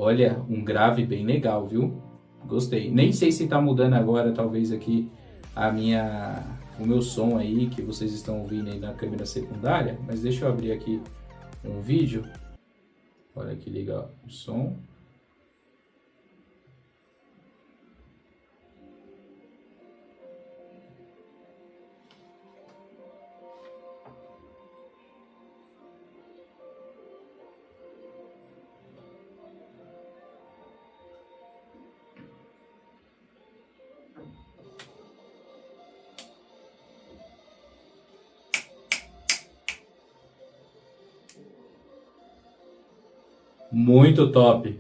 Olha, um grave bem legal, viu? Gostei. Nem sei se tá mudando agora, talvez aqui o meu som aí, que vocês estão ouvindo aí na câmera secundária, mas deixa eu abrir aqui um vídeo. Olha que legal o som. Muito top.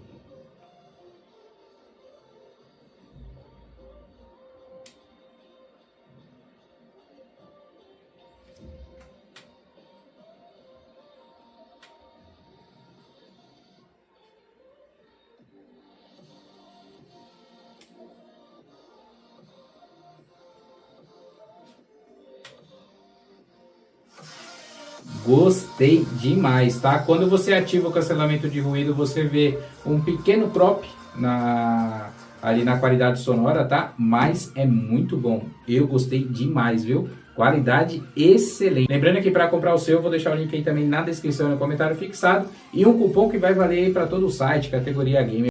Gostei demais, tá? Quando você ativa o cancelamento de ruído, você vê um pequeno crop ali na qualidade sonora, tá? Mas é muito bom. Eu gostei demais, viu? Qualidade excelente. Lembrando que para comprar o seu, eu vou deixar o link aí também na descrição, no comentário fixado. E um cupom que vai valer para todo o site, categoria Gamer.